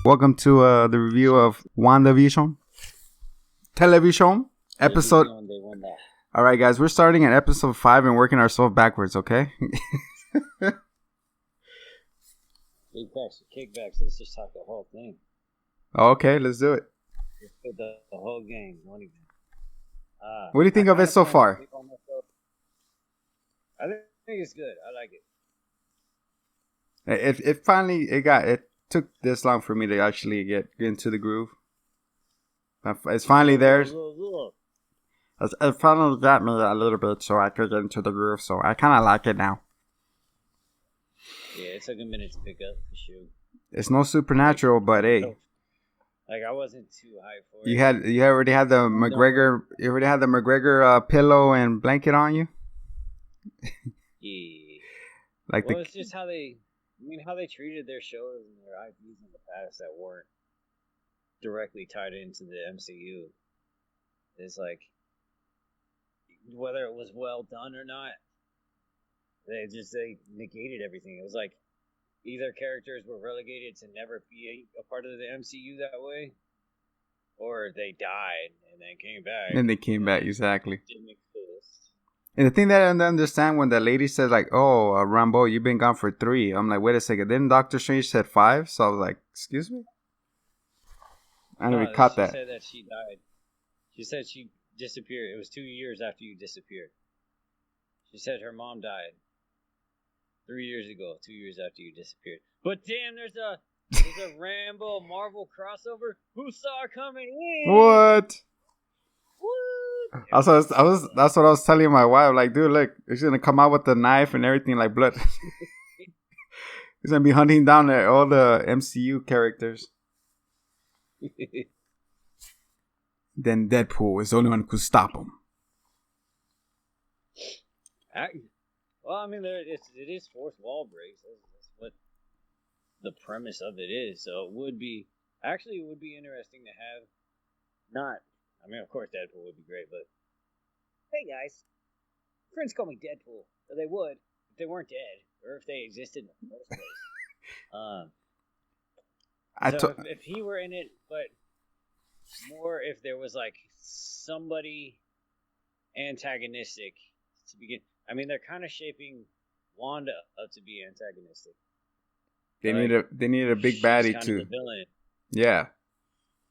Welcome to the review of WandaVision television episode. All right, guys, we're starting at episode 5 and working ourselves backwards. Okay. Kickbacks. Let's just talk the whole thing. Okay, let's do it. The whole game. What do you think of it so far? I think it's good. I like it. It finally it took this long for me to actually get into the groove. It's finally there. It finally got me a little bit so I could get into the groove. So I kind of like it now. Yeah, it took a minute to pick up for sure. It's no supernatural, but hey. Like I wasn't too high for it. You already had the McGregor. You already had the McGregor pillow and blanket on you. Yeah. Like it's just how they treated their shows and their IPs in the past that weren't directly tied into the MCU. It's like, whether it was well done or not, they negated everything. It was like, either characters were relegated to never be a part of the MCU that way, or they died and then came back. And they came back, exactly. Didn't exist. And the thing that I don't understand when the lady says like, "Oh, Rambo, you've been gone for 3." I'm like, wait a second. Didn't Doctor Strange said 5? So I was like, excuse me. I never caught that. She said that she died. She said she disappeared. It was 2 years after you disappeared. She said her mom died 3 years ago. 2 years after you disappeared. But damn, there's a Rambo Marvel crossover. Who saw it coming in? What? That's what I was telling my wife. Like, dude, look, he's gonna come out with the knife and everything, like blood. He's gonna be hunting down all the MCU characters. Then Deadpool is the only one who could stop him. Well, I mean, it is fourth wall breaks. That's what the premise of it is. So it would be interesting to have not. I mean, of course, Deadpool would be great, but hey, guys, friends call me Deadpool. Or they would if they weren't dead, or if they existed in the first place. If he were in it, but more if there was like somebody antagonistic to begin. I mean, they're kind of shaping Wanda up to be antagonistic. They need a big baddie kind too. Of the villain. Yeah,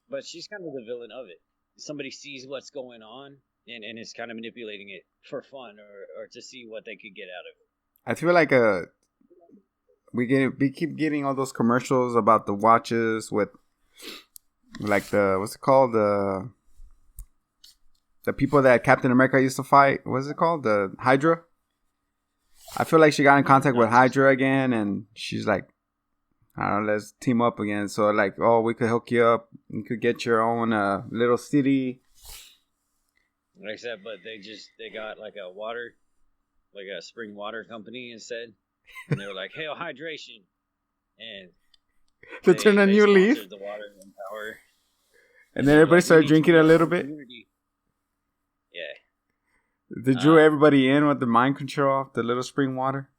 but she's kind of the villain of it. Somebody sees what's going on and is kind of manipulating it for fun or to see what they could get out of it. I feel like we keep getting all those commercials about the watches with like what's it called, the people that Captain America used to fight. What's it called, the Hydra? I feel like she got in contact with Hydra again, and she's like, I don't know, let's team up again. So like, oh, we could hook you up. You could get your own little city. Except, but they got like a spring water company instead. And they were like, hail hydration. And they turn a new leaf. The water and power. And then everybody started drinking a little bit. Yeah. They drew everybody in with the mind control off the little spring water.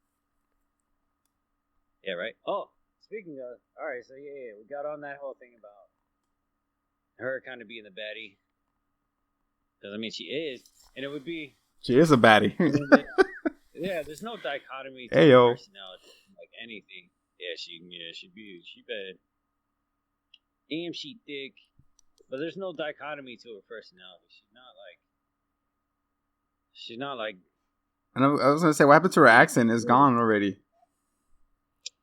Yeah, right. Oh. Speaking of, all right, so yeah, we got on that whole thing about her kind of being the baddie. Because, I mean, she is, and it would be... She is a baddie. Yeah, there's no dichotomy to her personality, like anything. Yeah, she bad. Damn, she thick. But there's no dichotomy to her personality. She's not like... And I was going to say, what happened to her accent? It's gone already.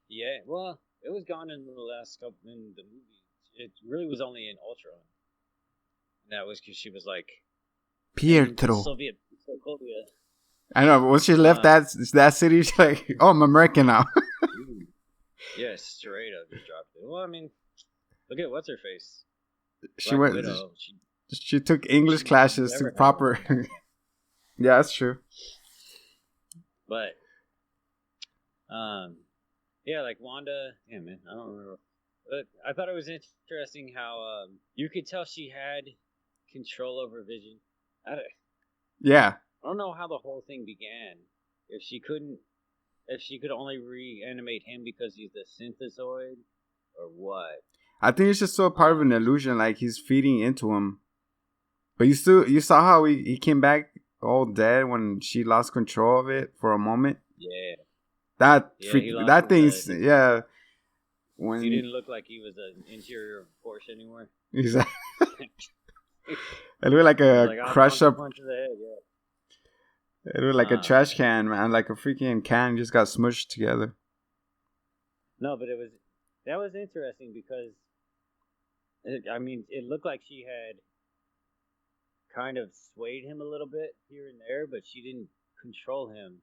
Yeah, well... It was gone in the last couple in the movie. It really was only in Ultron. And that was because she was like Pietro. Soviet Sokovia. I know, but once she left that city, she's like, "Oh, I'm American now." Yeah, straight up just dropped it. Well, I mean, look at what's her face. She Black went. Widow. She took English She classes to never had proper. one. Yeah, that's true. But yeah, like Wanda. Yeah, man, I don't remember. But I thought it was interesting how you could tell she had control over Vision. I don't, Yeah, I don't know how the whole thing began. If she could only reanimate him because he's the synthezoid, or what? I think it's just so part of an illusion, like he's feeding into him. But you saw how he came back all dead when she lost control of it for a moment. Yeah, That yeah. freak, He lost that thing's his, yeah. he When didn't look like he was an interior force anymore. he's it looked like He was a like, I'll crushed up. punch to the head. Yeah. It looked like a trash can, man. Like a freaking can just got smushed together. No, but that was interesting because it looked like she had kind of swayed him a little bit here and there, but she didn't control him.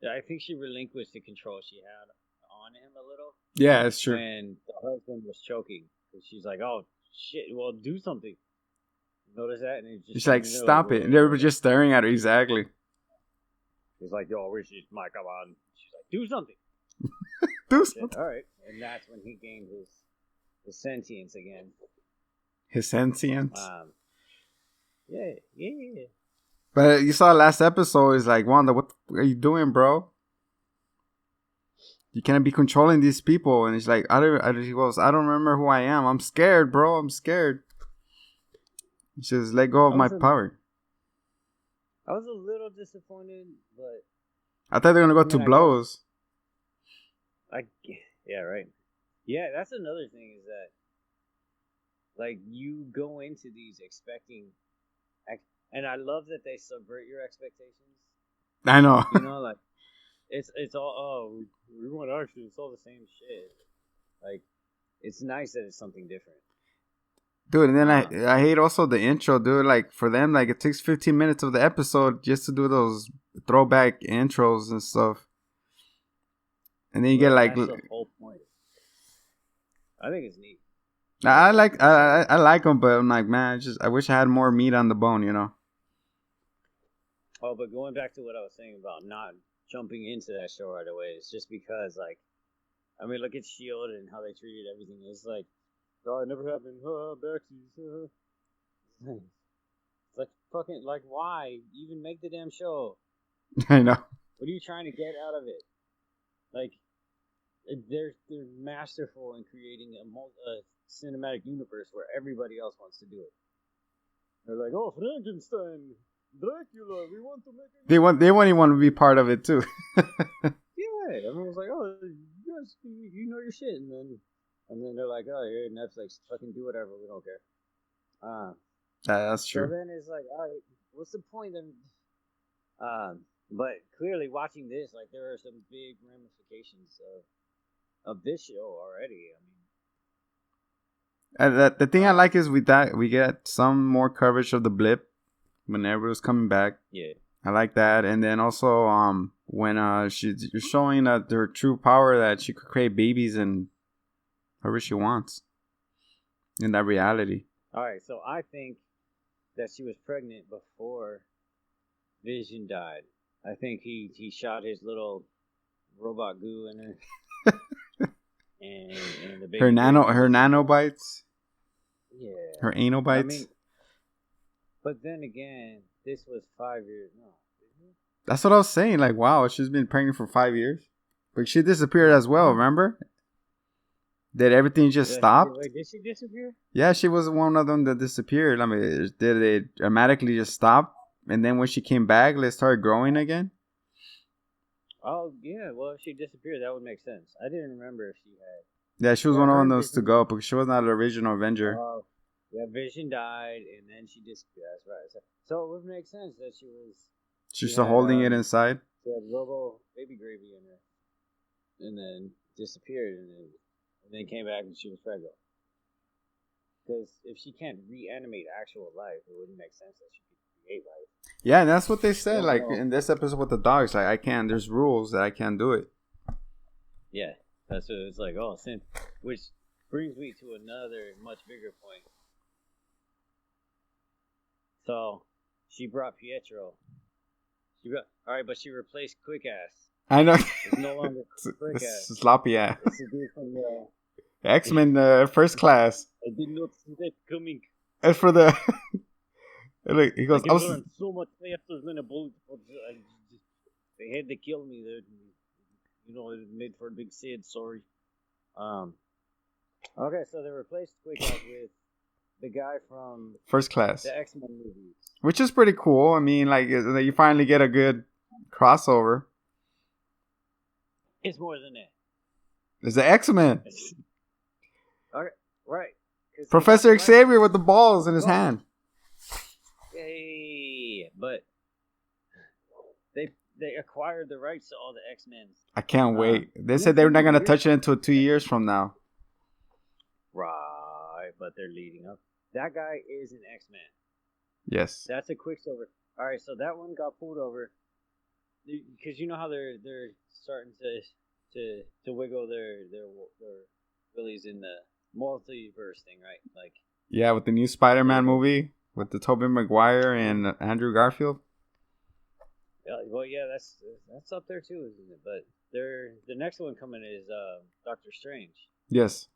I think she relinquished the control she had on him a little. Yeah, it's true. When the husband was choking, she's like, "Oh shit! Well, do something." Notice that, and She's like, "Stop it!" And they were just staring at her. Exactly. He's like, "Yo, where's your mic? Come on." She's like, "Do something." Do something. All right, and that's when he gained his sentience again. His sentience. Yeah. But you saw last episode is like, Wanda, what are you doing, bro? You can't be controlling these people. And he's like, he goes, I don't remember who I am. I'm scared, bro. I'm scared. He says, let go of my power. I was a little disappointed, but I thought they were gonna go to blows. Yeah, right. Yeah, that's another thing is that, like, you go into these expecting, and I love that they subvert your expectations. I know. You know, like, it's all, we want action, it's all the same shit. Like, it's nice that it's something different. Dude, and then I hate also the intro, dude. Like, for them, like, it takes 15 minutes of the episode just to do those throwback intros and stuff. And then you get like, that's the whole point. I think it's neat. I like them, but I'm like, man, I wish I had more meat on the bone, you know. Oh, but going back to what I was saying about not jumping into that show right away, it's just because, like, I mean, look at S.H.I.E.L.D. and how they treated everything. It's like, oh, it never happened. Backseas. It's like, fucking, like, why even make the damn show? I know. What are you trying to get out of it? Like, they're masterful in creating a cinematic universe where everybody else wants to do it. They're like, oh, Frankenstein, Dracula, we want to make it. They want to be part of it too. Yeah, everyone was like, oh, you guys, you know your shit, and then they're like, oh, here Netflix, fucking do whatever, we don't care. That's true. So then it's like, all right, what's the point then? But clearly, watching this, like, there are some big ramifications of this show already. I mean, the thing I like is we get some more coverage of the blip whenever it was coming back. Yeah, I like that, and then also when she's showing her true power that she could create babies and whoever she wants in that reality. All right, so I think that she was pregnant before Vision died. I think he shot his little robot goo in her. and the baby her nanobites. Yeah. Her anal bites. I mean, but then again, this was 5 years. No. That's what I was saying. Like, wow, she's been pregnant for 5 years. But she disappeared as well, remember? Did everything just stop? Wait, did she disappear? Yeah, she was one of them that disappeared. I mean, did it dramatically just stop? And then when she came back, they started growing again? Oh, yeah. Well, if she disappeared, that would make sense. I didn't remember if she had. Yeah, she was one of those to go, because she was not an original Avenger. Oh, yeah, Vision died, and then she disappeared. That's right. So it would make sense that she was... She's still holding it inside? She had Robo baby gravy in her. And then disappeared, and then came back and she was pregnant. Because if she can't reanimate actual life, it wouldn't make sense that she could create life. Yeah, and that's what they said. Like in this episode with the dogs, like there's rules that I can't do it. Yeah, That's what it's like. Oh, sin. Which brings me to another much bigger point. So she brought Pietro. All right, but she replaced Quick Ass. I know. It's no longer Quick Ass. Sloppy ass. It's a dude from the X-Men first class. I did not see that coming. As for the look, he goes, I can run so much faster than a bullet. They had to kill me there. You know, it made for a big sad. Sorry. Okay, so they replaced Quick Ass with the guy from First Class, the X-Men movies, which is pretty cool. I mean, like you finally get a good crossover. It's more than that. It's the X-Men. Okay, right. Professor Xavier with the balls in his hand. Yay! But they acquired the rights to all the X-Men. I can't wait. They said they're not gonna touch it until 2 years from now. Right, but they're leading up. That guy is an X-Man. Yes. That's a Quicksilver. All right, so that one got pulled over because you know how they're starting to wiggle their willies in the multiverse thing, right? Like yeah, with the new Spider-Man movie with the Tobey Maguire and Andrew Garfield. Well, yeah, that's up there too, isn't it? But the next one coming is Doctor Strange. Yes,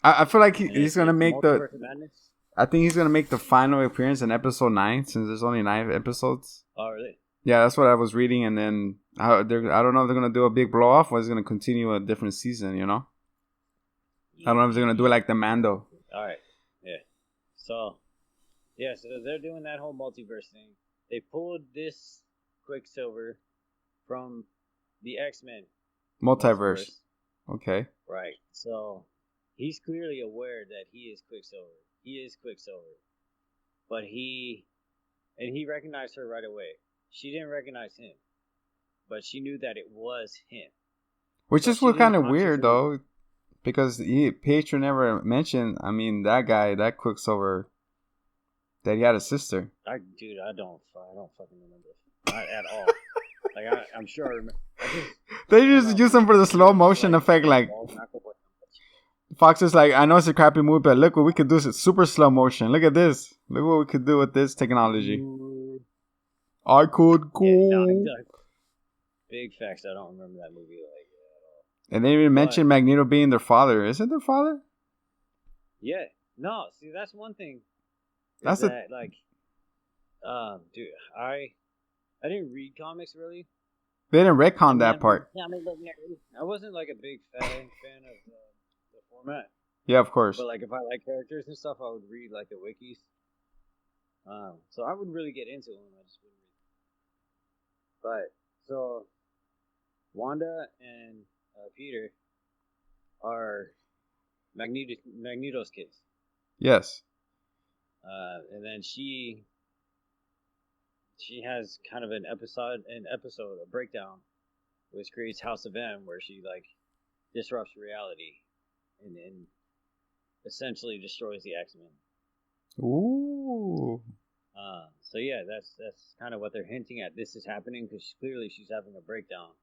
I feel like he's gonna make the. Madness? I think he's gonna make the final appearance in episode 9 since there's only 9 episodes. Oh, really? Yeah, that's what I was reading, and then I don't know if they're gonna do a big blow off or it's gonna continue a different season. You know, I don't know if they're gonna do it like the Mando. All right, yeah. So they're doing that whole multiverse thing. They pulled this Quicksilver from the X-Men multiverse. Okay. Right. So he's clearly aware that he is Quicksilver. But he recognized her right away. She didn't recognize him, but she knew that it was him. Which is what kind of weird though, because Pietro never mentioned. I mean, that guy, that Quicksilver, that he had a sister. I don't fucking remember. Not at all. Like I'm sure I remember. They just use them for the slow motion effect. Like Fox is like, I know it's a crappy movie, but look what we could do. It's super slow motion. Look at this. Look what we could do with this technology. I could go. Yeah, big facts. I don't remember that movie like at all. And they even mentioned Magneto being their father. Is it their father? Yeah. No. See, that's one thing. That's dude. I didn't read comics really. They didn't retcon that part. I wasn't like a big fan of the format. Yeah, of course. But like if I like characters and stuff, I would read like the wikis. So I would really get into them. I just wouldn't read. But so Wanda and Peter are Magneto's kids. Yes. And then she has kind of an episode, a breakdown, which creates House of M, where she like disrupts reality and essentially destroys the X-Men. Ooh. So yeah, that's kind of what they're hinting at. This is happening because clearly she's having a breakdown,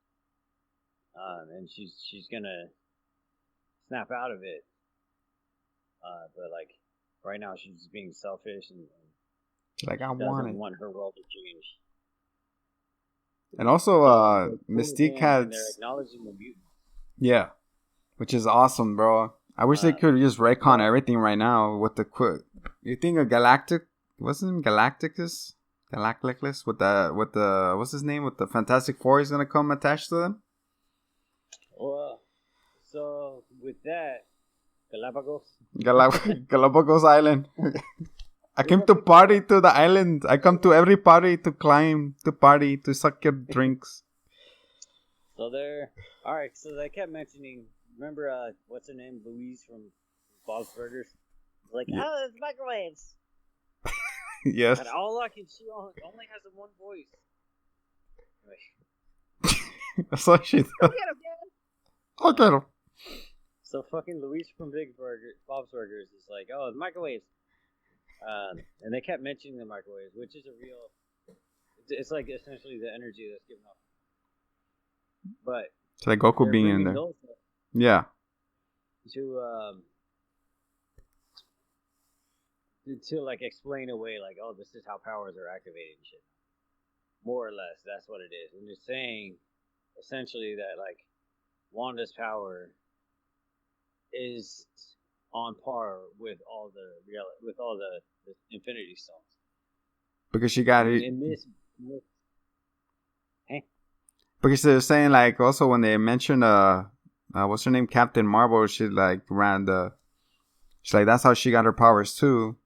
and she's gonna snap out of it. But like right now, she's just being selfish and like I doesn't want her world to change. And also, Mystique has. They're acknowledging the mutant. Yeah, which is awesome, bro. I wish they could just retcon everything right now with the quick. You think of Galactic? Wasn't Galacticus? Galacticus with the what's his name? With the Fantastic Four is gonna come attached to them. Well, so with that, Galapagos Island. I came to party to the island. I come to every party to climb, to party, to suck your drinks. So they're all right. So they kept mentioning. Remember, what's her name? Louise from Bob's Burgers. Like, oh, it's microwaves. Yes. And all I can see only has the one voice. That's all she does. I'll get him. So fucking Louise from Bob's Burgers is like, oh, it's microwaves. And they kept mentioning the microwaves, which is a real. It's like essentially the energy that's given off. But it's like Goku being in there. Yeah. To like explain away like, oh, this is how powers are activated and shit. More or less, that's what it is. And they're saying essentially that like Wanda's power is on par with all the Infinity Stones. Because she got it. In this, Because they're saying like also when they mentioned what's her name, Captain Marvel, she like ran the. She's like that's how she got her powers too.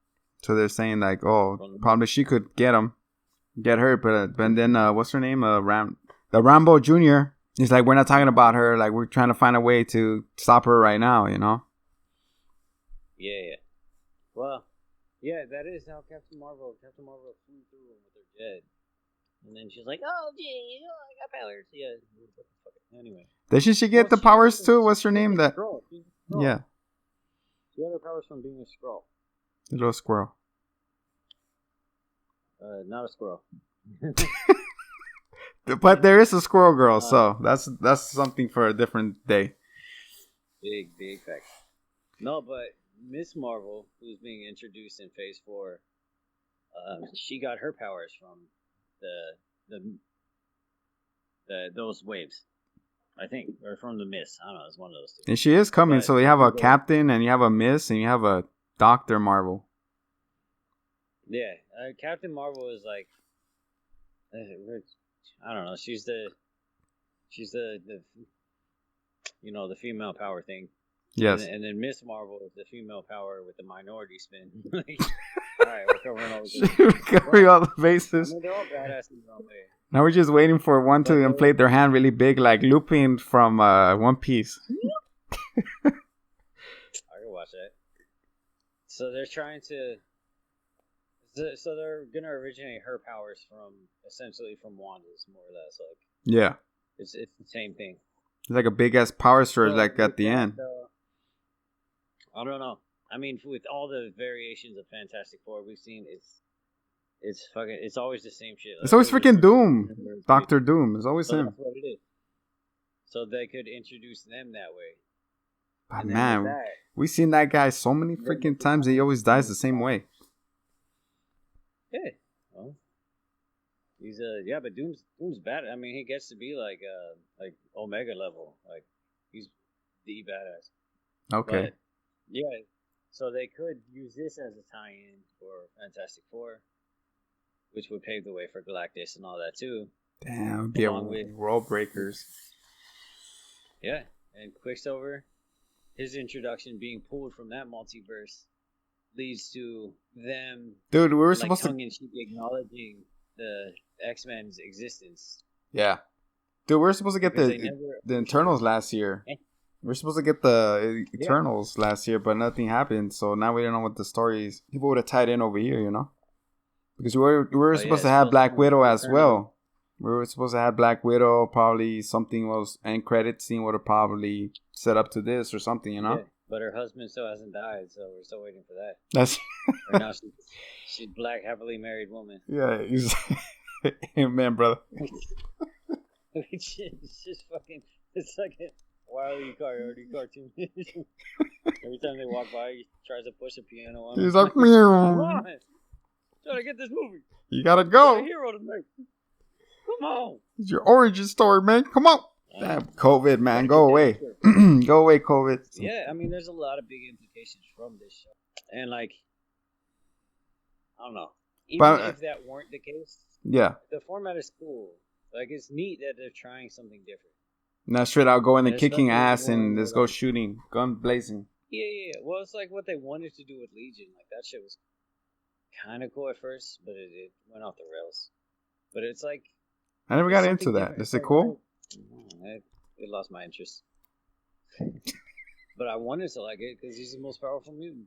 So they're saying like, oh, probably she could get her, but then what's her name, the Rambo Jr. He's like, we're not talking about her. Like we're trying to find a way to stop her right now. You know. Yeah. Well, yeah, that is how Captain Marvel flew through with her jet. And then she's like, oh, gee, I got powers. Yeah. Anyway. Did she get the powers too? What's her name? That. Yeah. She got her powers from being a Skrull. The little squirrel. Not a squirrel. But there is a squirrel girl, so that's something for a different day. Big fact. No, but Miss Marvel, who's being introduced in Phase 4, she got her powers from those waves, I think, or from the Miss. I don't know. It's one of those two. And she is coming, so you have a Captain, and you have a Miss, and you have a Dr. Marvel. Yeah, Captain Marvel is like, I don't know. She's the the female power thing. Yes. And then Miss Marvel is the female power with the minority spin. Like, all right, we're covering all the bases. I mean, they're all badass in their own way. Now we're just waiting for one to inflate their hand really big, like Lupin from One Piece. I can watch that. So they're trying to. So they're gonna originate her powers essentially from Wanda's, more or less. Like, yeah, it's the same thing. It's like a big ass power surge, like at the end. I don't know. I mean, with all the variations of Fantastic Four we've seen, it's always the same shit. It's always freaking Doom, Doctor Doom. It's always him. That's what it is. So they could introduce them that way. But man, we've seen that guy so many freaking times. He always dies the same way. Yeah, well, he's but Doom's bad. I mean, he gets to be like Omega level. Like, he's the badass. Okay. But, yeah, so they could use this as a tie-in for Fantastic Four, which would pave the way for Galactus and all that too. Damn, be world breakers. Yeah, and Quicksilver, his introduction being pulled from that multiverse leads to them, dude, we were supposed to tongue-in-cheek acknowledging the X-Men's existence. Yeah, dude, we were supposed to get the Eternals last year. We were supposed to get the Eternals last year, but nothing happened. So now we don't know what the stories. People would have tied in over here, you know, because we were supposed to have Black Widow as well. We were supposed to have Black Widow. Probably something was end credit scene would have probably set up to this or something, you know. Yeah. But her husband still hasn't died, so we're still waiting for that. That's right now she's black, happily married woman. Yeah, amen, brother. It's just fucking. It's like a Wile E. Coyote cartoon. Every time they walk by, he tries to push a piano on him. He's like, come on, trying to get this movie. You gotta go. You're a hero tonight. Come on. It's your origin story, man. Come on. Damn, COVID, man, go away. Go away, COVID. Yeah, I mean, there's a lot of big implications from this show. And, like, I don't know. Even if that weren't the case, yeah, the format is cool. Like, it's neat that they're trying something different. Not straight out going and kicking ass and let's go shooting, gun blazing. Yeah. Well, it's like what they wanted to do with Legion. Like, that shit was kind of cool at first, but it went off the rails. But it's like... I never got into that. Is it cool? It lost my interest. But I wanted to like it because he's the most powerful mutant.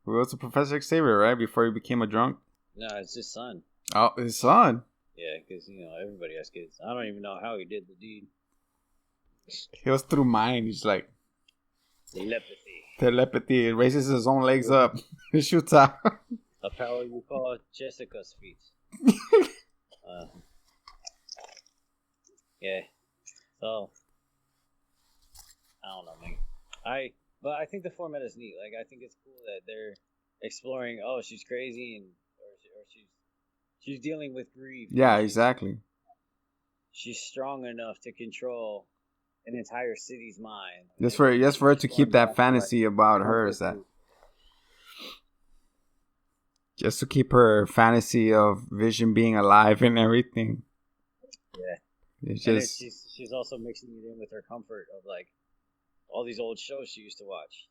Well, it's a Professor Xavier, right? Before he became a drunk? No, it's his son. Oh, his son? Yeah, because, everybody has kids. I don't even know how he did the deed. He was through mind. He's like... Telepathy. He raises his own legs up. He shoots out. A power you call Jessica's feet. Yeah. So, I don't know, man. But I think the format is neat. Like, I think it's cool that they're exploring. Oh, she's crazy, or she's dealing with grief. Yeah, exactly. She's strong enough to control an entire city's mind. Just for her to keep that fantasy about her, is that just to keep her fantasy of Vision being alive and everything. Yeah, it's just she's also mixing it in with her comfort of like all these old shows she used to watch.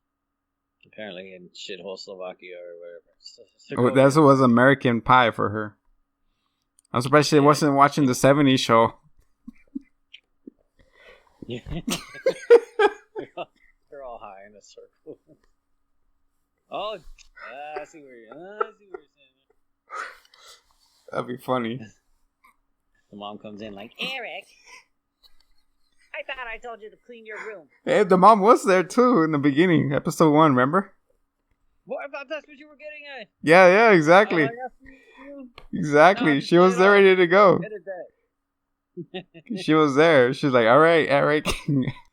Apparently in shithole Slovakia or whatever. That's what was American Pie for her. I'm surprised she wasn't watching the '70s show. Yeah. They're all high in a circle. Oh, I see where you're saying. That'd be funny. The mom comes in like, Eric, I thought I told you to clean your room. Hey, the mom was there too in the beginning, episode 1. Remember? What? I thought that's what you were getting at. Yeah, exactly. Exactly. No, she was there ready to go. Edit that. She was there. She's like, all right.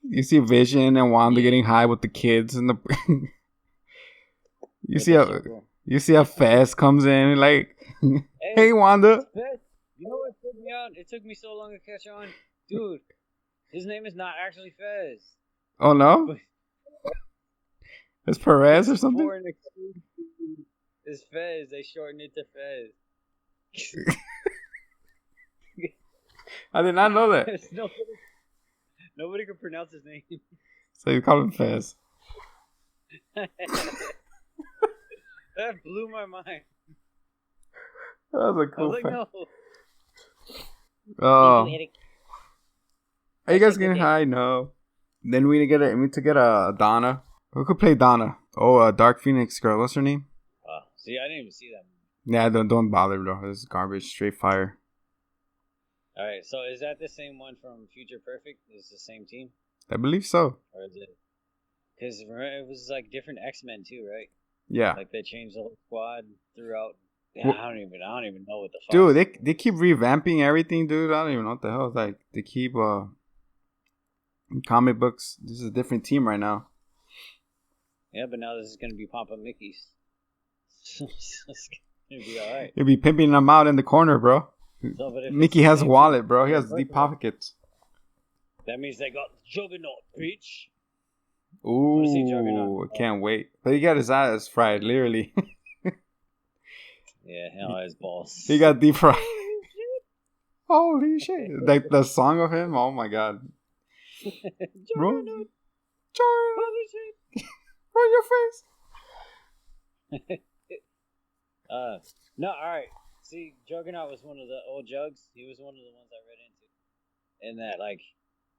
You see Vision and Wanda getting high with the kids and the. You see how Fez comes in like, hey Wanda. Fez, you know what took me out? It took me so long to catch on, dude. His name is not actually Fez. Oh no. It's Perez or something? It's Fez. They shortened it to Fez. I did not know that. Nobody could pronounce his name. So you call him Fez. That blew my mind. That was a cool fact. No. Oh. Are you guys getting high? No. Then we need to get a Donna. Who could play Donna? Oh, Dark Phoenix girl. What's her name? See, I didn't even see that. Yeah, don't bother, bro. This is garbage. Straight fire. All right, so is that the same one from Future Perfect? Is it the same team? I believe so. Or is it? Because it was like different X-Men too, right? Yeah. Like they changed the whole squad throughout. Yeah, well, I don't even know what the fuck. Dude, they keep revamping everything, dude. I don't even know what the hell. It's like they keep comic books. This is a different team right now. Yeah, but now this is gonna be Papa Mickey's. It's gonna be all right. You'll be pimping them out in the corner, bro. So, Mickey has a wallet, bro. He has deep pockets. That means they got Juggernaut, bitch. Ooh, can't wait. But he got his eyes fried, literally. Yeah, hell, his balls. He got deep fried. Holy shit. Like the song of him, oh my god. Juggernaut. Holy shit. Run your face. No, alright. See, Juggernaut was one of the old Jugs. He was one of the ones I read into. And that, like,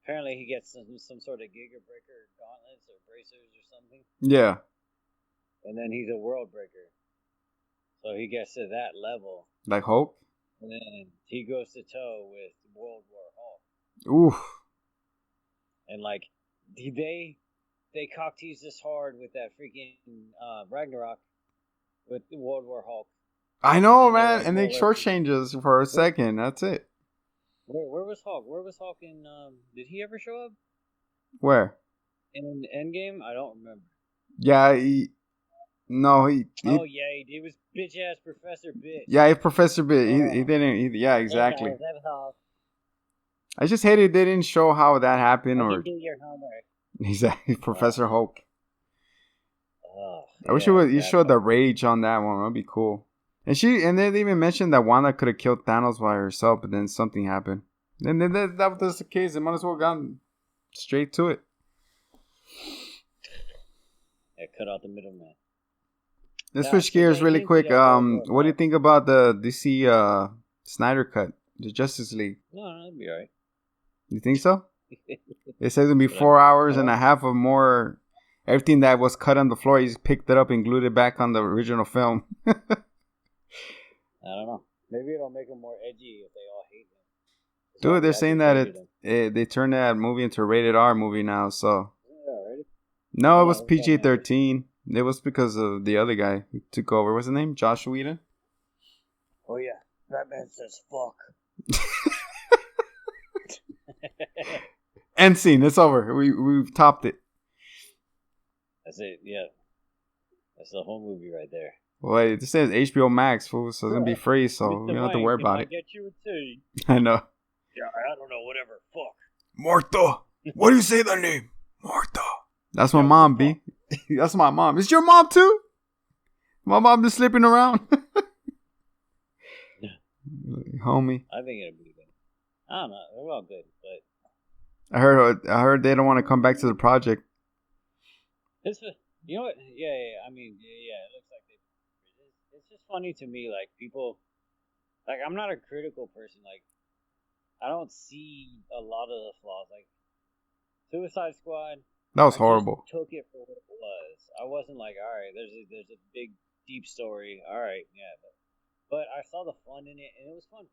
apparently he gets some sort of Giga Breaker gauntlets or bracers or something. Yeah. And then he's a world breaker. So he gets to that level. Like Hulk? And then he goes to toe with World War Hulk. Oof. And, like, they cock tease this hard with that freaking Ragnarok with World War Hulk. I know, man. And they shortchange us for a second. That's it. Where was Hulk? Where was Hulk in... did he ever show up? Where? In Endgame? I don't remember. Yeah, he... No, he... Oh, yeah, he was bitch-ass Professor Bitch. Yeah, Professor Bitch. He didn't... yeah, exactly. Hey guys, I just hated they didn't show how that happened. Or do your homework. He's Professor Hulk. I wish you showed the rage on that one. That'd be cool. And they even mentioned that Wanda could have killed Thanos by herself, but then something happened. And then that was the case. They might as well gone straight to it. Yeah, cut out the middleman. Let's switch gears really quick. What do you think about the DC Snyder cut, the Justice League? No, that'd be alright. You think so? It says it'll be 4 hours and a half of more. Everything that was cut on the floor, he just picked it up and glued it back on the original film. I don't know. Maybe it'll make him more edgy if they all hate him. Dude, they're saying that they turned that movie into a rated R movie now, so. No, it was PG-13. It was because of the other guy who took over. What's his name? Josh Whedon? Oh, yeah. Batman says fuck. End scene. It's over. We've topped it. That's it. Yeah, that's the whole movie right there. Wait, this is HBO Max, fool, so it's gonna be free, so Mr. you don't have to worry Wang, can about I it. get you a tea? I know. Yeah, I don't know, whatever. Fuck. Martha, what do you say that name? Martha. That's my Yeah, mom, what the B. That's my mom. Is your mom too? My mom just sleeping around. Homie. I think it'll be good. I don't know. They're all good, but I heard they don't want to come back to the project. it's you know what? Yeah. I mean, yeah. It looks like they. It's just funny to me, like people. Like I'm not a critical person. Like I don't see a lot of the flaws. Like Suicide Squad. That was I horrible. just took it for what it was. I wasn't like, all right, there's a big deep story. All right, yeah, but I saw the fun in it, and it was fun.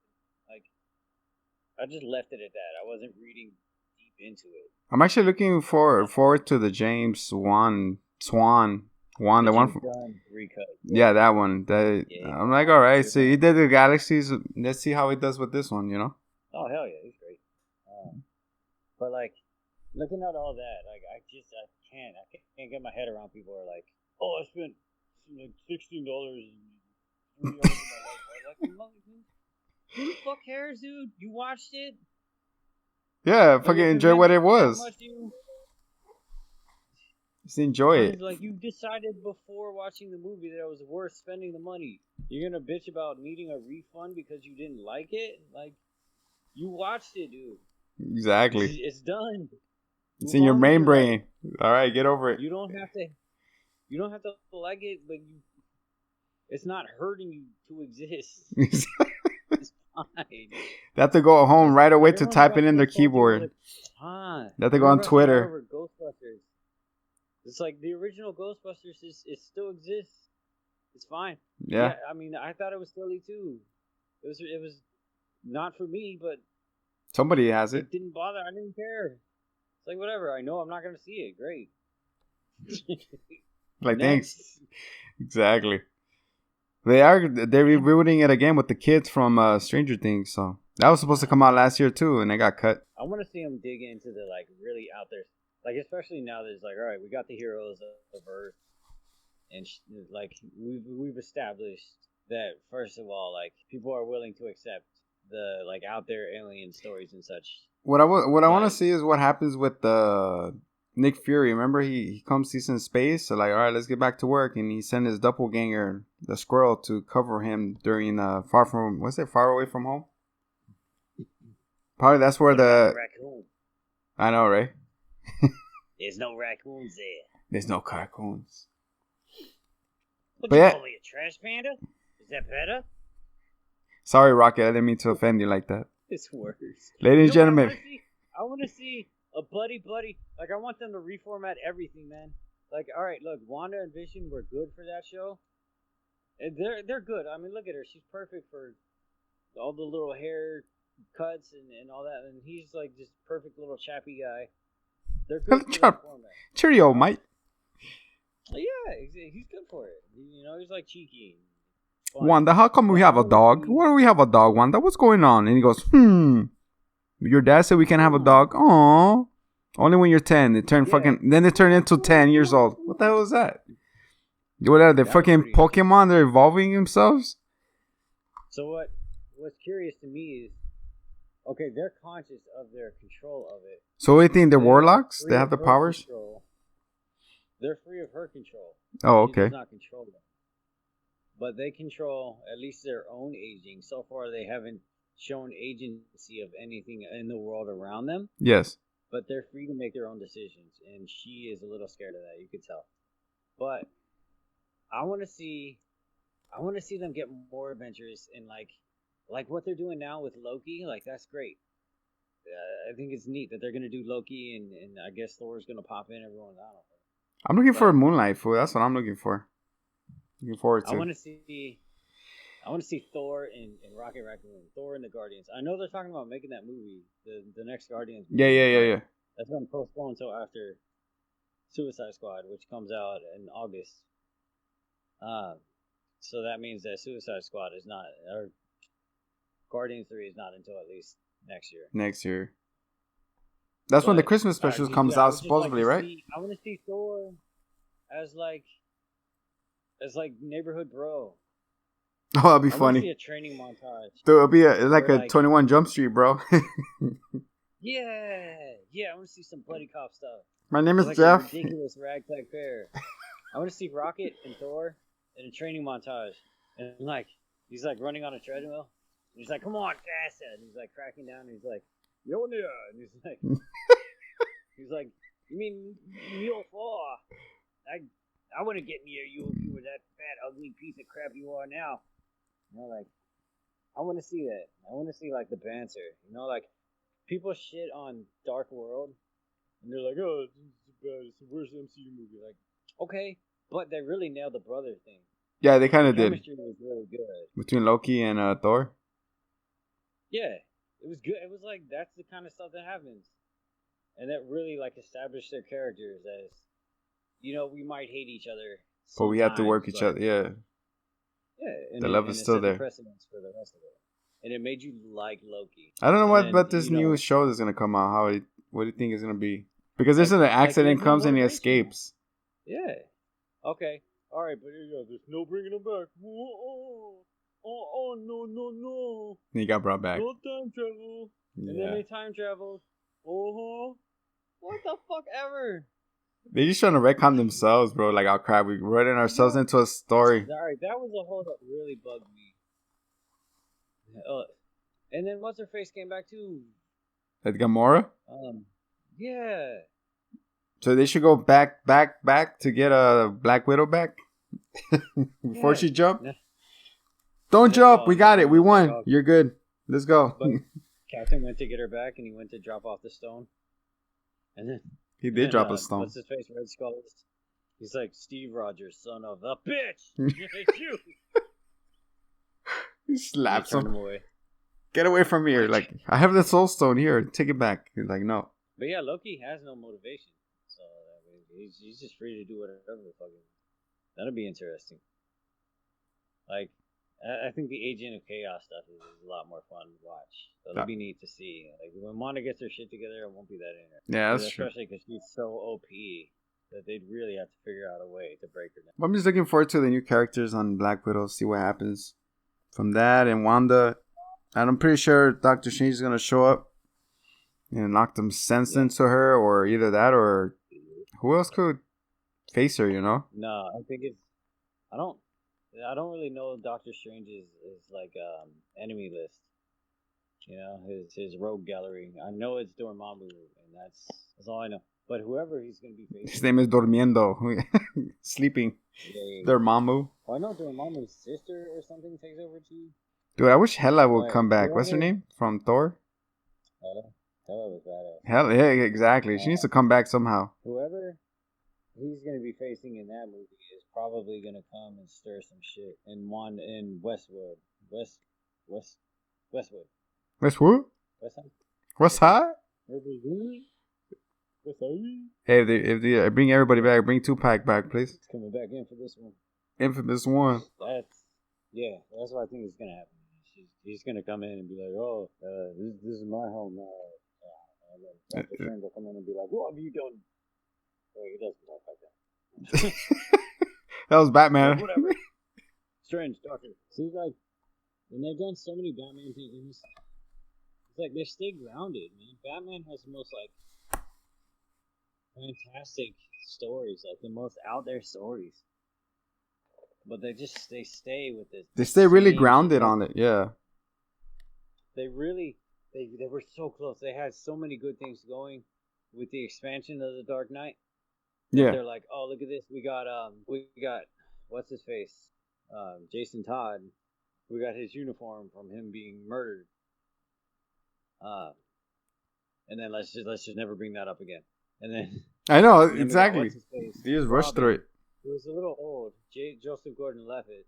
Like I just left it at that. I wasn't reading deep into it. I'm actually looking forward to the James Swan, the one from, recut. yeah, that one. I'm like, all right, so he did the Galaxies. Let's see how he does with this one, you know? Oh hell yeah, he's great. But like looking at all that, like I can't get my head around. People are like, oh, I spent like $16 and 3 hours of my life. Like, who the fuck cares, dude? You watched it? Yeah, fucking enjoy what it was. Just enjoy it. Like you decided before watching the movie that it was worth spending the money. You're gonna bitch about needing a refund because you didn't like it? Like you watched it, dude. Exactly. It's done. It's in your main brain. All right, get over it. You don't have to like it, but it's not hurting you to exist. It's fine. They have to go home right away to type it in their keyboard. They have to go on Twitter. Ghostbusters. It's like the original Ghostbusters it still exists. It's fine. Yeah. I mean, I thought it was silly too. It was not for me, but somebody has it. It didn't bother. I didn't care. It's like whatever. I know I'm not gonna see it. Great. Like thanks. Exactly. They're rebooting it again with the kids from Stranger Things. So that was supposed to come out last year too, and they got cut. I want to see them dig into the like really out there, like especially now that it's like, all right, we got the heroes of Earth, and like we've established that first of all, like people are willing to accept the like out there alien stories and such. What I want to see is what happens with Nick Fury. Remember, he comes, he's in space. So like, all right, let's get back to work, and he sent his doppelganger, the Squirrel, to cover him during Far Away from Home. Probably that's where the raccoon. I know, right? There's no raccoons there. There's no raccoons. What you call me, a trash panda? Is that better? Sorry, Rocket. I didn't mean to offend you like that. It's worse. Ladies and gentlemen. I want to see a buddy. Like, I want them to reformat everything, man. Like, all right, look, Wanda and Vision were good for that show. And they're good. I mean, look at her. She's perfect for all the little hair cuts and all that. And he's, like, just perfect little chappy guy. They're good for that format. Cheerio, mate. Yeah, he's good for it. You know, he's, like, cheeky. Wanda, how come we have a dog? Why do we have a dog, Wanda? What's going on? And he goes, your dad said we can have a dog. Aww. Only when you're 10. They turn then they turn into 10 years old. What the hell is that? What are they, fucking Pokemon? They're evolving themselves? So what's curious to me is, okay, they're conscious of their control of it. So what do you think? They're warlocks? They have the powers? Control. They're free of her control. Oh, okay. She does not control them. But they control at least their own aging. So far, they haven't shown agency of anything in the world around them. Yes. But they're free to make their own decisions. And she is a little scared of that, you could tell. But I want to see them get more adventurous and like what they're doing now with Loki. Like, that's great. I think it's neat that they're going to do Loki and I guess Thor's going to pop in every once in a while. I'm looking for a Moonlight fool. That's what I'm looking for. Looking forward to. I want to see Thor and Rocket Raccoon, Thor and the Guardians. I know they're talking about making that movie, the next Guardians movie. Yeah. That's been postponed until after Suicide Squad, which comes out in August. So that means that Suicide Squad is not, or Guardians 3 is not until at least next year. That's when the Christmas specials comes out, supposedly, right? I want to see Thor. as like neighborhood bro. Oh, that'd be I want to see funny. a training montage Dude, it'll be like where a like 21 Jump Street, bro. yeah, I want to see some buddy cop stuff. My name It's is like a Jeff. ridiculous ragtag pair. I want to see Rocket and Thor in a training montage, and like he's like running on a treadmill. And he's like, "Come on, faster!" And he's like cracking down. And he's like, "Yo, yeah!" And he's like, "You mean you're four? I want to get near you if you were that fat, ugly piece of crap you are now." You know, like I want to see that. I want to see like the banter. You know, like people shit on Dark World, and they're like, "Oh, it's the worst MCU movie." Like, okay, but they really nailed the brother thing. Yeah, they kind The of did. chemistry was really good. Between Loki and Thor. Yeah, it was good. It was like that's the kind of stuff that happens, and that really like established their characters as, you know, we might hate each other, But we have to work sometimes, each but other. Yeah. yeah, and The love is still set the there. precedence for the rest of it, and it made you like Loki. I don't know And what then, about this you know, new show that's gonna come out. What do you think is gonna be? Because there's like an there's accident no comes and he motivation. escapes. Yeah. Okay. All right, but yeah, there's no bringing him back. Oh, no. And he got brought back. No time travel. And then Yeah. they time traveled. Oh, what the fuck ever? They're just trying to retcon themselves, bro. Like, oh crap, we running ourselves into a story. All right, that was a whole that really bugged me. And then what's her face came back too. Like Gamora. Yeah. So they should go back to get a Black Widow back before she jumped. Yeah. Don't jump. We got no, it. We won. no. You're good. Let's go. But Captain went to get her back, and he went to drop off the stone. And then He did drop a stone. What's his face? Red Skull. He's like, Steve Rogers, son of a bitch. It's you. He slaps him. Away. Get away from here. Like, I have the soul stone here. Take it back. He's like, no. But yeah, Loki has no motivation. So I mean, he's just free to do whatever the fuck. That'll be interesting. Like, I think the Agent of Chaos stuff is a lot more fun to watch. So it'll be neat to see. Like, when Wanda gets her shit together, it won't be that interesting. Yeah, that's true. Especially because she's so OP that they'd really have to figure out a way to break her down. I'm just looking forward to the new characters on Black Widow, see what happens from that. And Wanda, and I'm pretty sure Doctor Strange is going to show up and knock some sense into her, or either that, or who else could face her, you know? No, I think it's... I don't really know Doctor Strange's like enemy list. You know, his rogue gallery. I know it's Dormammu, and that's all I know. But whoever he's gonna be facing, His name is Dormiendo, sleeping. Dormammu. Oh, I know Dormammu's sister or something takes over too. Dude, I wish Hela would come back. whoever- What's her name from Thor? Hela was badass. Hela, yeah, exactly. She needs to come back somehow. Whoever he's gonna be facing in that movie is probably gonna come and stir some shit in Westwood. Westwood. What's who? What's hot? Hey, if they bring everybody back, bring Tupac back, please. It's coming back in for this one. Infamous one. That's what I think is gonna happen. He's gonna come in and be like, "Oh, this is my home now." And then Dr. Strange will come in and be like, "What have you done?" Oh, he doesn't talk like that. That was Batman. Whatever. Strange, Doctor. See, like, and they've done so many Batman things. It's like they stay grounded, man. Batman has the most like fantastic stories, like the most out there stories. But they stay with this. They stay really grounded on it, yeah. They were so close. They had so many good things going with the expansion of the Dark Knight. Yeah. They're like, oh, look at this. We got what's his face? Jason Todd. We got his uniform from him being murdered. And then let's just never bring that up again. And then I know, and then exactly. They You just rushed through it. It was a little old. Joseph Gordon-Levitt.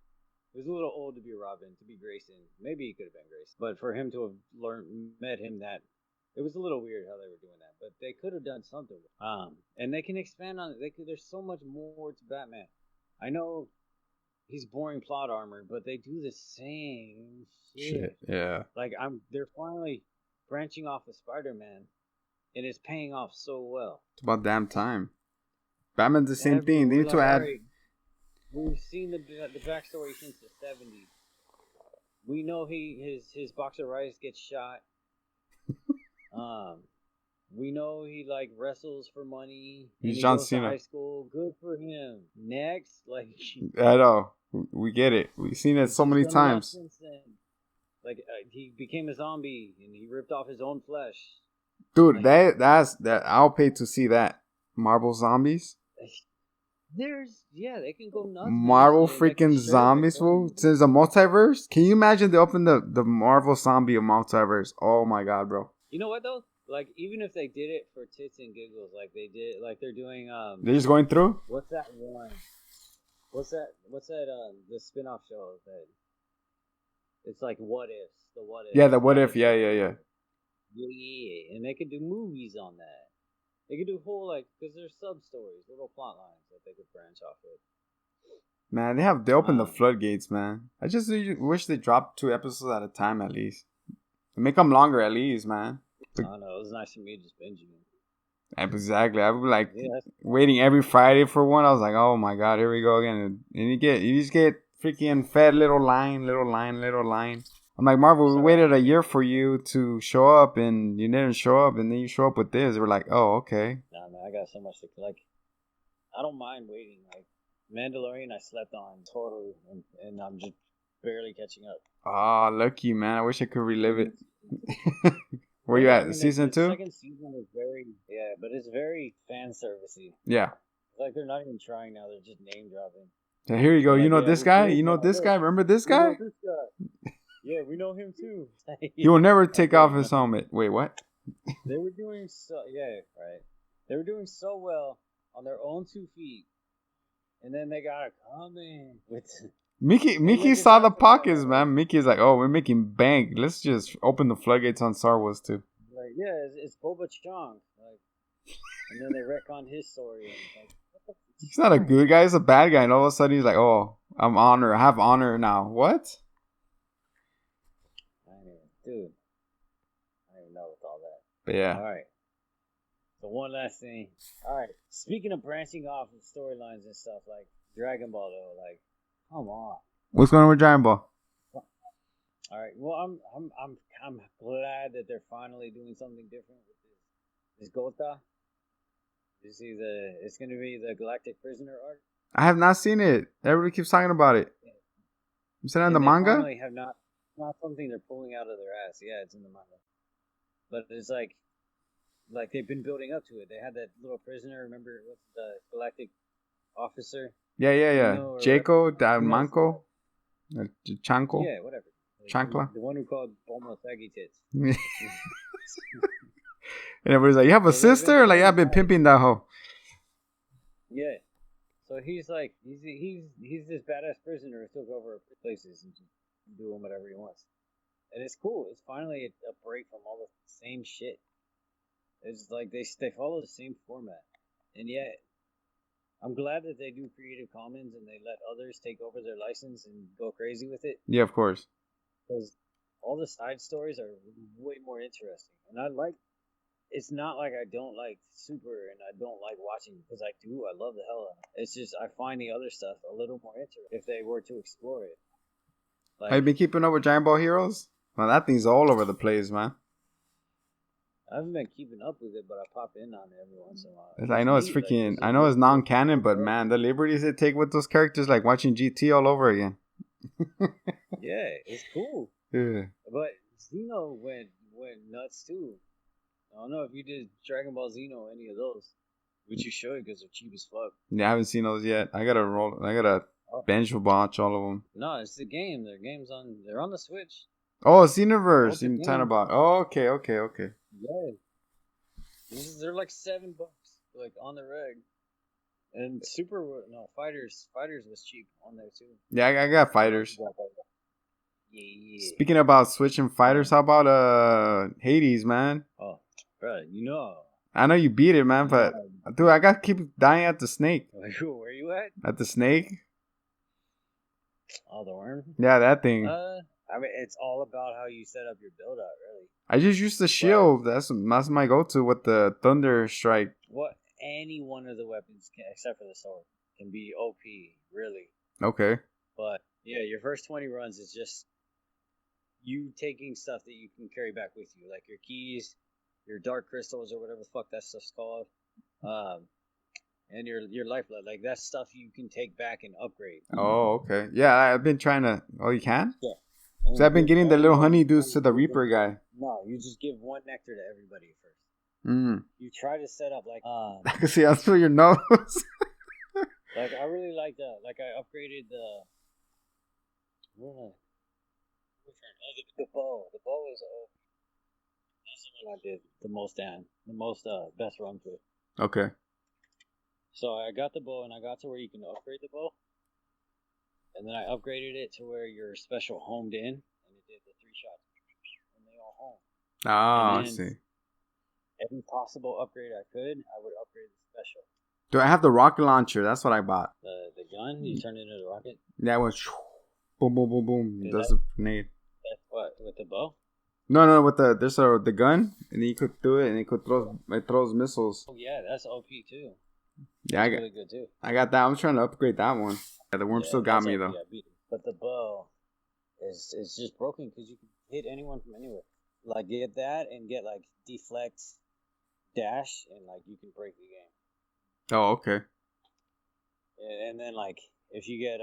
It was a little old to be Robin, to be Grayson. Maybe he could have been Grayson, but for him to have met him, that it was a little weird how they were doing that. But they could have done something. And they can expand on it. There's so much more to Batman. I know he's boring plot armor, but they do the same shit. Yeah. Like they're finally branching off of Spider-Man, and it's paying off so well. It's about damn time. Batman's the same thing. They We're need to like, all add. right, we've seen the backstory since the '70s. We know his box of rice gets shot. We know he like wrestles for money and He's he John goes to Cena. high school. Good for him. Next, like I know. We get it. We've seen it so many done a lot times. since then. Like he became a zombie and he ripped off his own flesh. Dude, Like, that's I'll pay to see that. Marvel Zombies. They can go nuts. Marvel Man. Like, freaking straight up like zombies, fool. zombies. Since the multiverse, can you imagine they open the Marvel zombie of multiverse? Oh my god, bro. You know what though? Like even if they did it for tits and giggles, like they did, like they're doing They're just going through. what's that one? What's that? The spin-off show that it's like what ifs, the what if. Yeah, the what That if? is Yeah, so yeah, yeah. cool. Yeah, and they could do movies on that. They could do whole like because there's sub stories, little plot lines that they could branch off with. Man, they open the Um, floodgates, man. I just wish they dropped 2 episodes at a time at least. Make them longer at least, man. I don't know. It was nice for me just binging it. Exactly. I would be like Yeah, waiting every Friday for one. I was like, oh my god, here we go again. And you just get freaking fed little line, little line, little line. I'm like, Marvel, we waited a year for you to show up and you didn't show up and then you show up with this. We're like, oh, okay. nah, man, I got so much to like. I don't mind waiting. Like Mandalorian, I slept on totally, and I'm just barely catching up. Ah, lucky, man. I wish I could relive it. Where you at? I mean, Season the 2? second season is but it's very fan servicey. Yeah. Like they're not even trying now; they're just name dropping. So here you go. Like, You know yeah, this we're guy? cool, You know man. this Look, guy? Remember this we know guy? this guy. Yeah, we know him too. He will never take off his No. helmet. Wait, what? They were doing right. They were doing so well on their own 2 feet, and then they gotta come in with. Mickey saw the pockets, man. Mickey's like, oh, we're making bank. Let's just open the floodgates on Star Wars too. Like, yeah, it's Boba Chong. Like, and then they retconned his story. And like, what the He's not a good guy. He's a bad guy. And all of a sudden, he's like, oh, I have honor now. What? Dude, I don't even know with all that. But yeah. All right. So one last thing. All right. Speaking of branching off of storylines and stuff like Dragon Ball, though, like, come on. What's going on with Dragon Ball? All right. Well, I'm glad that they're finally doing something different with this Gotha. You see it's gonna be the Galactic Prisoner arc. I have not seen it. Everybody keeps talking about it. You said it in the manga? Finally have not something they're pulling out of their ass. Yeah, it's in the manga. But it's like they've been building up to it. They had that little prisoner. Remember what's the Galactic officer? Yeah. Jaco, Manco, Chanko. Yeah, whatever. Chancla. The one who called Bulma saggy tits. And everybody's like, you have a sister? Like, I've been pimping that hoe. Yeah. So he's like, he's this badass prisoner who took over places and just doing whatever he wants. And it's cool. It's finally a break from all the same shit. It's like they follow the same format. And yet, I'm glad that they do Creative Commons and they let others take over their license and go crazy with it. Yeah, of course. Because all the side stories are way more interesting. And it's not like I don't like Super and I don't like watching, because I do. I love the hell out of it. It's just I find the other stuff a little more interesting if they were to explore it. Like, Have you been keeping up with Dragon Ball Heroes? Well, that thing's all over the place, man. I haven't been keeping up with it, but I pop in on it every once in a while. I know it's freaking. I know it's non-canon, but man, the liberties they take with those characters, like watching GT all over again. Yeah, it's cool. Yeah. But Xeno went nuts too. I don't know if you did Dragon Ball Xeno, any of those, which you should because they're cheap as fuck. Yeah, I haven't seen those yet. I gotta binge watch all of them. No, it's the game. They're on the Switch. Oh, Xenoverse. You're talking about. Oh, okay. Yeah. They're like $7, like on the reg. And Fighters was cheap on there too. Yeah, I got Fighters. Yeah. Speaking about Switch and Fighters, how about Hades, man? Oh, bro, you know. I know you beat it, man, but dude, I gotta keep dying at the snake. Where you at? At the snake? Oh, the worm? Yeah, that thing. I mean, it's all about how you set up your build out, really. I just used the shield. That's my go-to with the Thunder Strike. What? any one of the weapons, except for the sword, can be OP, really. Okay. But yeah, your first 20 runs is just you taking stuff that you can carry back with you, like your keys, your dark crystals, or whatever the fuck that stuff's called, and your life blood. Like that's stuff you can take back and upgrade. Oh, okay. Yeah, I've been trying to. Oh, you can? Yeah. So I've been getting the little honeydews to the Reaper guy. No, you just give one nectar to everybody first. Mm. You try to set up like I can see that's through your nose. like I really like I upgraded the the bow. The bow is that's the one I did the most best runs with. Okay. So I got the bow and I got to where you can upgrade the bow. And then I upgraded it to where you're special homed in and it did the 3 shots and they all home. Oh, I see. Every possible upgrade I could, I would upgrade the special. Do I have the rocket launcher? That's what I bought. The gun? You turn it into a rocket? Yeah, it went boom, boom, boom, boom. It does a grenade. That's what? With the bow? No, with the gun, and then you could do it, and it throws missiles. Oh yeah, that's OP too. Yeah, really good too. I got that. I'm trying to upgrade that one. Yeah, the worm still got me though. But the bow is just broken because you can hit anyone from anywhere. Like get that and get like deflect, dash, and like you can break the game. Oh, okay. And then like if you get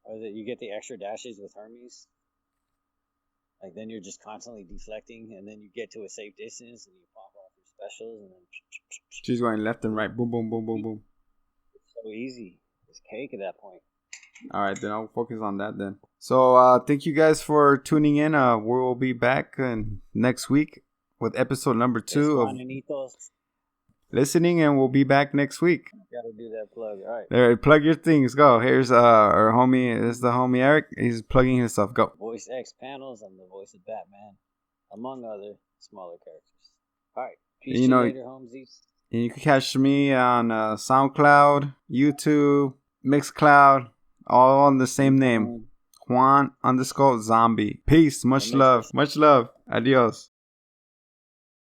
you get the extra dashes with Hermes. Like then you're just constantly deflecting, and then you get to a safe distance, and you pop off your specials, and then she's going left and right, boom, boom, boom, boom, boom. It's so easy. It's cake at that point. All right, then I'll focus on that then. So thank you guys for tuning in. We'll be back next week with episode number 2 of Listening, and we'll be back next week. Gotta do that plug. All right. There, plug your things. Go. Here's our homie. This is the homie Eric. He's plugging his stuff. Go. Voice X panels. I'm the voice of Batman, among other smaller characters. All right. Peace to you later, homesies. And you can catch me on SoundCloud, YouTube, Mixcloud, all on the same name. Juan_Zombie. Peace. Much love. Much love. Adios.